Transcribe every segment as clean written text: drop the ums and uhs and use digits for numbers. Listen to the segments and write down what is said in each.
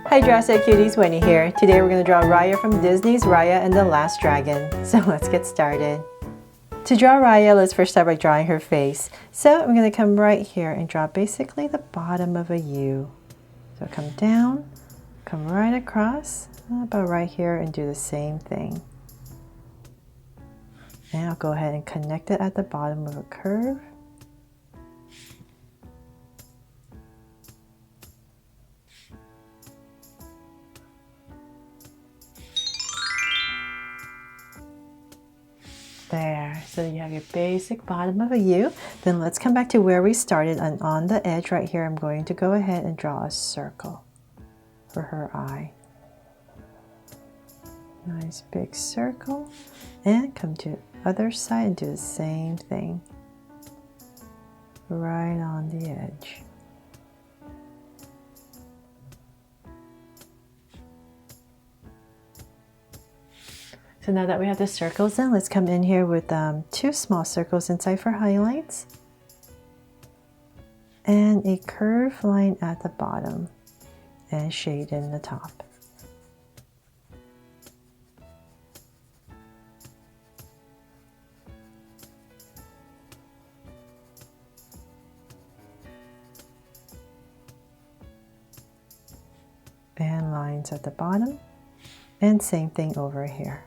Hi Drastic Cuties, Winnie here. Today we're going to draw Raya from Disney's Raya and the Last Dragon. So let's get started. To draw Raya, let's first start by drawing her face. So I'm going to come right here and draw basically the bottom of a U. So come down, come right across, about right here, and do the same thing. And I'll go ahead and connect it at the bottom of a curve. There, so you have your basic bottom of a U. Then let's come back to where we started, and on the edge right here, I'm going to go ahead and draw a circle for her eye. Nice big circle, and come to the other side and do the same thing right on the edge. So now that we have the circles in, let's come in here with two small circles inside for highlights and a curved line at the bottom and shade in the top. And lines at the bottom, and same thing over here.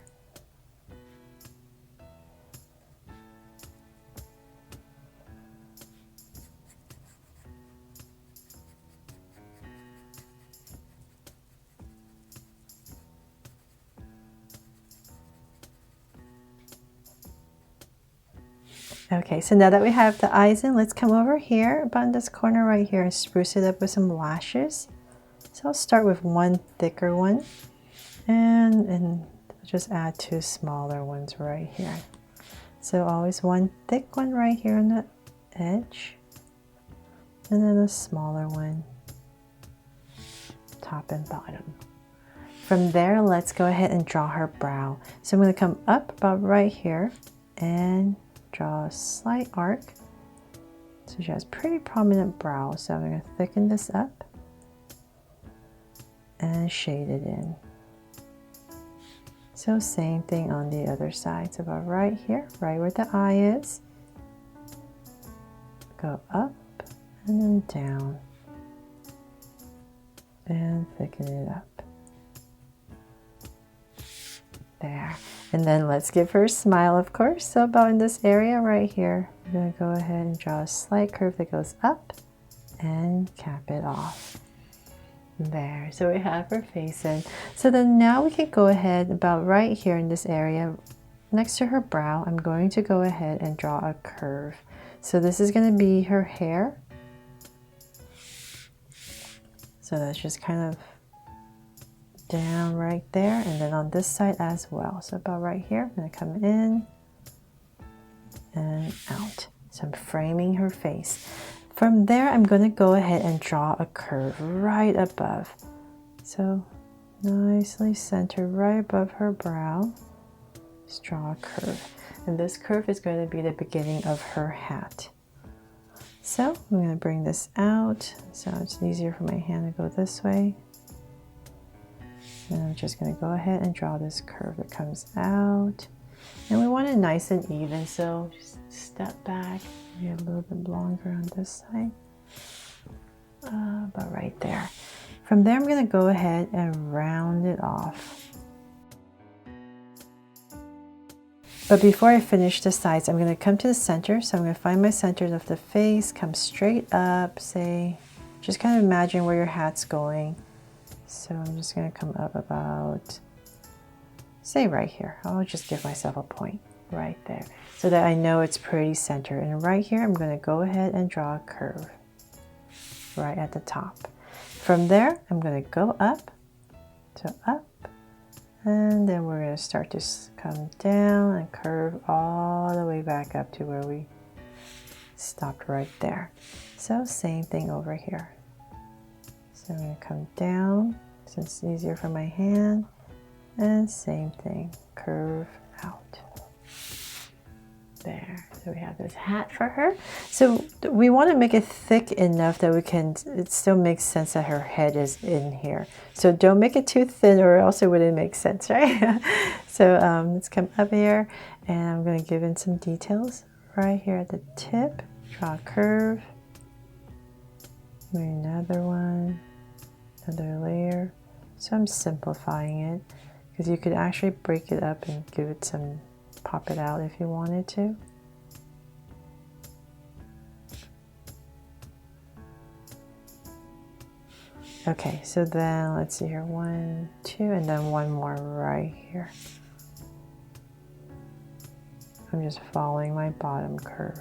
Okay, so now that we have the eyes in, let's come over here about in this corner right here and spruce it up with some lashes. So I'll start with one thicker one and just add two smaller ones right here. So always one thick one right here on the edge, and then a smaller one top and bottom. From there, let's go ahead and draw her brow. So I'm going to come up about right here and draw a slight arc. So she has pretty prominent brow, so I'm going to thicken this up and shade it in. So same thing on the other side. So about right here, right where the eye is, go up and then down and thicken it up. There. And then let's give her a smile, of course. So about in this area right here, I'm going to go ahead and draw a slight curve that goes up and cap it off. There, so we have her face in. So then now we can go ahead about right here in this area next to her brow. I'm going to go ahead and draw a curve. So this is going to be her hair. So that's just kind of down right there, and then on this side as well. So about right here, I'm going to come in and out. So I'm framing her face. From there, I'm going to go ahead and draw a curve right above. So nicely centered right above her brow. Just draw a curve. And this curve is going to be the beginning of her hat. So I'm going to bring this out so it's easier for my hand to go this way. And I'm just going to go ahead and draw this curve that comes out. And we want it nice and even, so just step back, maybe a little bit longer on this side. About right there. From there, I'm going to go ahead and round it off. But before I finish the sides, I'm going to come to the center. So I'm going to find my center of the face, come straight up, say, just kind of imagine where your hat's going. So I'm just going to come up about, say right here. I'll just give myself a point right there so that I know it's pretty centered. And right here, I'm going to go ahead and draw a curve right at the top. From there, I'm going to go up, so up, and then we're going to start to come down and curve all the way back up to where we stopped right there. So same thing over here. So I'm going to come down so it's easier for my hand, and same thing, curve out. There, so we have this hat for her. So we want to make it thick enough that it still makes sense that her head is in here. So don't make it too thin or else it wouldn't make sense, right? So let's come up here and I'm going to give in some details right here at the tip. Draw a curve. Maybe another one, another layer. So I'm simplifying it because you could actually break it up and give it some, pop it out if you wanted to. Okay, so then let's see here, 1, 2, and then one more right here. I'm just following my bottom curve.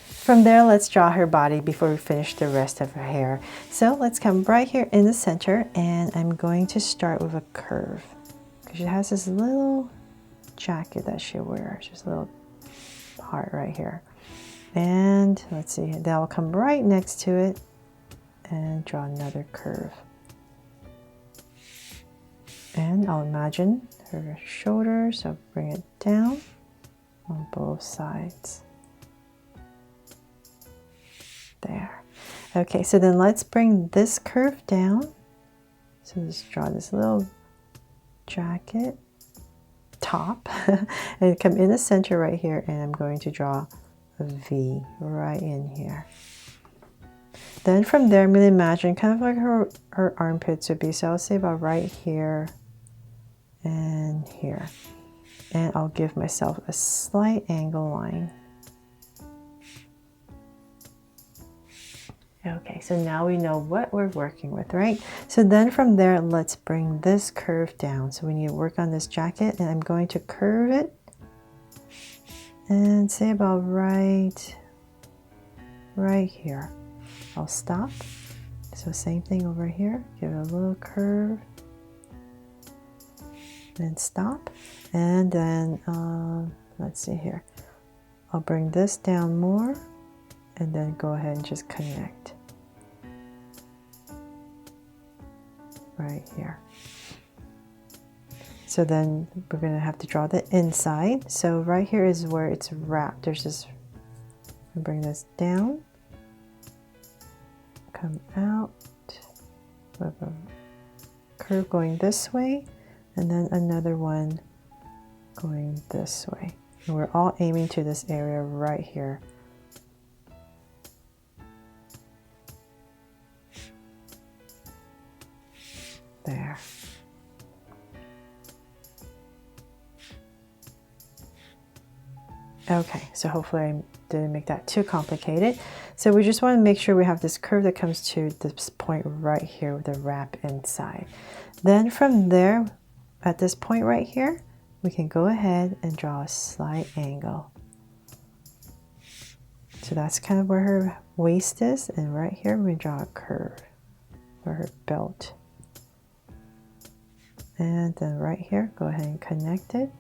From there, let's draw her body before we finish the rest of her hair. So let's come right here in the center, and I'm going to start with a curve because she has this little jacket that she wears, just a little part right here. And let's see, then I'll come right next to it and draw another curve. And I'll imagine her shoulders, so bring it down on both sides. There. Okay, so then let's bring this curve down. So just draw this little jacket top and come in the center right here, and I'm going to draw a V right in here. Then from there, I'm going to imagine kind of like her armpits would be. So I'll say about right here and here. And I'll give myself a slight angle line. Okay, so now we know what we're working with, right? So then from there, let's bring this curve down. So we need to work on this jacket, and I'm going to curve it and say about right here. I'll stop. So same thing over here, give it a little curve, then stop. And then let's see here, I'll bring this down more and then go ahead and just connect right here. So then we're going to have to draw the inside. So right here is where it's wrapped. There's this, bring this down, come out with a curve going this way, and then another one going this way. And we're all aiming to this area right here. There. Okay, so hopefully I didn't make that too complicated. So we just want to make sure we have this curve that comes to this point right here with the wrap inside. Then from there, at this point right here, we can go ahead and draw a slight angle. So that's kind of where her waist is, and right here we draw a curve for her belt. And then right here, go ahead and connect it.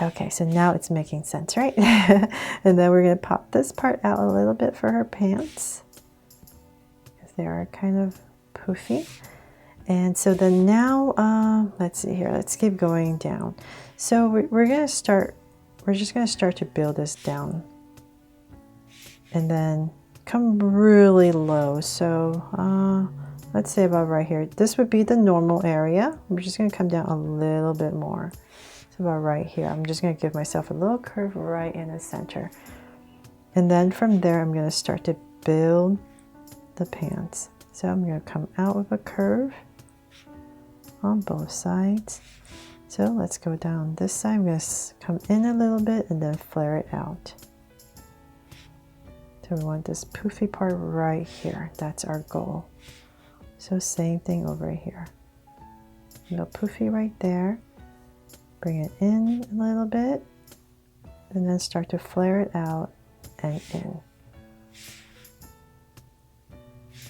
Okay, so now it's making sense, right? And then we're going to pop this part out a little bit for her pants, because they are kind of poofy. And so then now, let's see here, let's keep going down. So we're going to start, we're just going to start to build this down. And then come really low. So let's say about right here. This would be the normal area. We're just going to come down a little bit more. So about right here. I'm just going to give myself a little curve right in the center. And then from there, I'm going to start to build the pants. So I'm going to come out with a curve on both sides. So let's go down this side. I'm going to come in a little bit and then flare it out. So we want this poofy part right here. That's our goal. So same thing over here. A little poofy right there. Bring it in a little bit and then start to flare it out and in.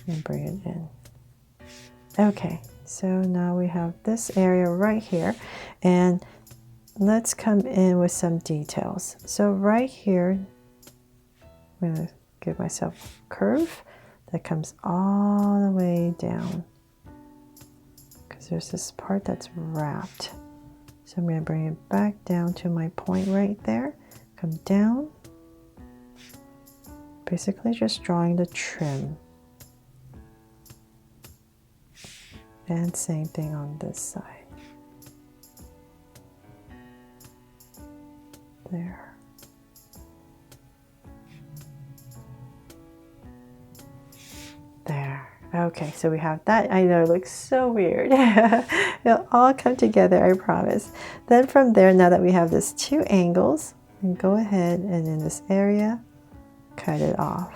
And bring it in. Okay, so now we have this area right here, and let's come in with some details. So right here, I'm going to give myself a curve that comes all the way down. because there's this part that's wrapped. So I'm going to bring it back down to my point right there, come down, basically just drawing the trim. And same thing on this side. There. There. Okay, so we have that. I know it looks so weird. It'll all come together, I promise. Then from there, now that we have this 2 angles, and go ahead and in this area, cut it off.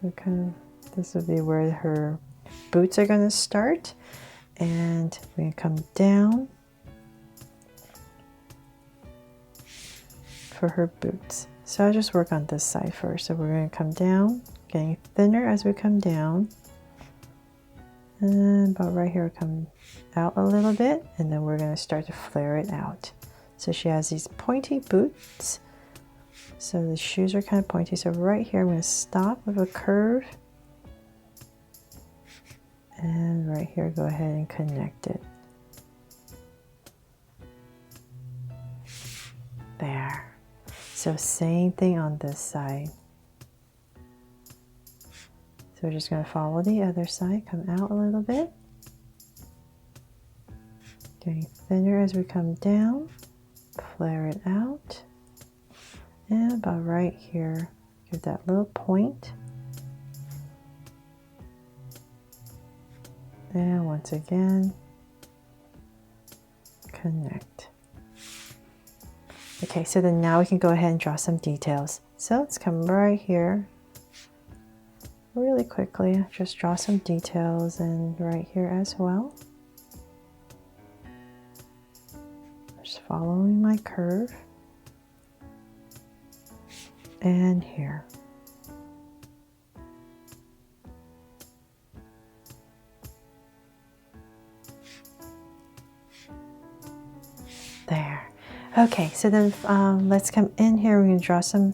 So kind of, this would be where her boots are going to start. And we're going to come down for her boots. So I'll just work on this side first. So we're going to come down, getting thinner as we come down. And about right here, come out a little bit. And then we're going to start to flare it out. So she has these pointy boots. So the shoes are kind of pointy. So right here, I'm going to stop with a curve. And right here, go ahead and connect it. There. So same thing on this side. So we're just going to follow the other side, come out a little bit. Getting thinner as we come down, flare it out. And about right here, give that little point. And once again, connect. Okay, so then now we can go ahead and draw some details. So let's come right here, really quickly, just draw some details and right here as well. Just following my curve. And here. There. Okay, so then let's come in here. We're going to draw some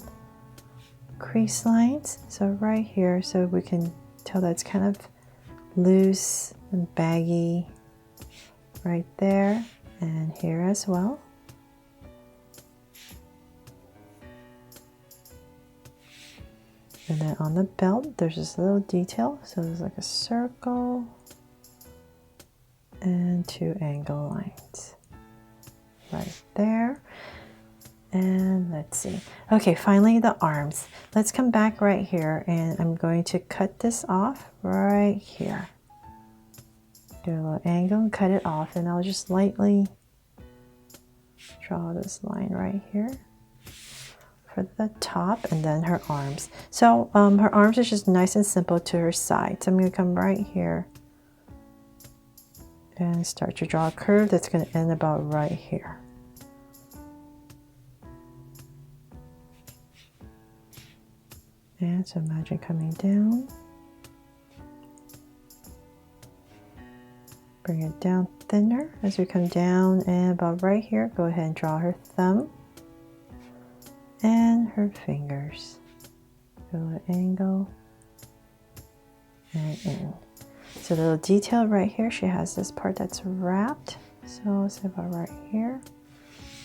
crease lines. So right here, so we can tell that's kind of loose and baggy right there and here as well. And then on the belt, there's this little detail. So there's like a circle and 2 angle lines right there. And let's see. Okay, finally the arms. Let's come back right here and I'm going to cut this off right here. Do a little angle and cut it off, and I'll just lightly draw this line right here for the top, and then her arms. So her arms is just nice and simple to her side. So I'm going to come right here and start to draw a curve that's going to end about right here. And so imagine coming down, bring it down thinner as we come down, and about right here, go ahead and draw her thumb and her fingers. Do an angle and in. So the little detail right here, she has this part that's wrapped. So it's about right here.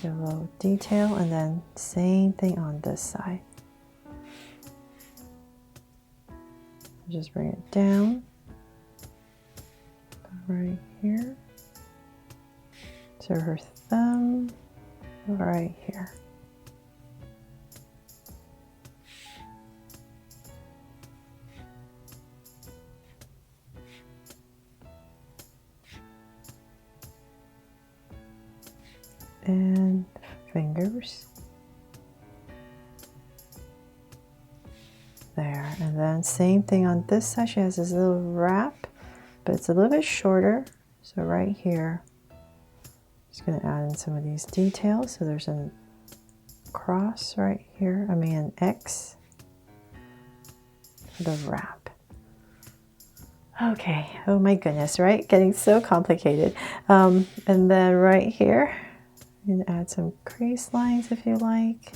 Do a little detail, and then same thing on this side. Just bring it down right here. So her thumb right here. And fingers. There, and then same thing on this side. She has this little wrap, but it's a little bit shorter. So right here, just going to add in some of these details. So there's a cross right here, I mean an X for the wrap. Okay, oh my goodness, right? Getting so complicated. And then right here, you can add some crease lines if you like.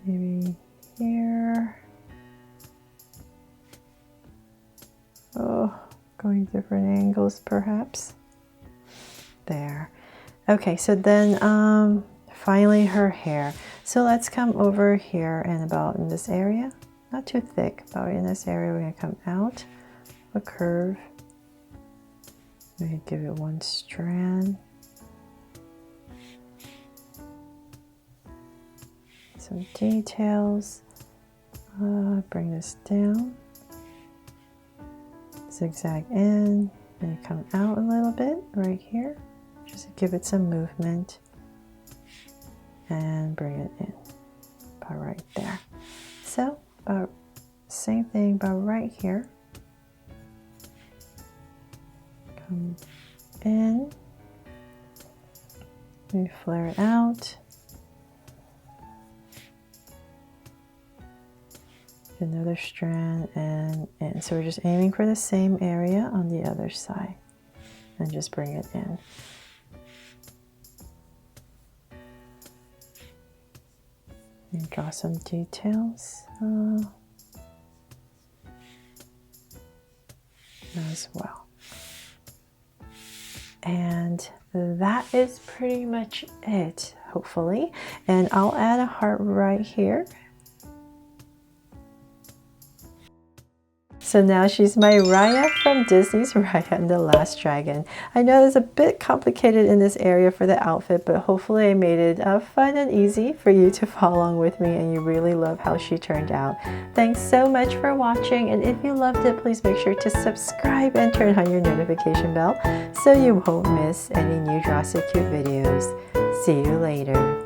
Maybe here. different angles perhaps. There. Okay, so then finally her hair. So let's come over here and about in this area, not too thick, about in this area we're going to come out a curve. We're going to give it one strand. Some details. Bring this down. Zigzag in, and come out a little bit right here. Just to give it some movement. And bring it in. About right there. So, about same thing, about right here. Come in. We flare it out. Another strand and in. So we're just aiming for the same area on the other side. And just bring it in. And draw some details as well. And that is pretty much it, hopefully. And I'll add a heart right here. So now she's my Raya from Disney's Raya and the Last Dragon. I know it's a bit complicated in this area for the outfit, but hopefully I made it fun and easy for you to follow along with me and you really love how she turned out. Thanks so much for watching, and if you loved it, please make sure to subscribe and turn on your notification bell so you won't miss any new Draw So Cute videos. See you later.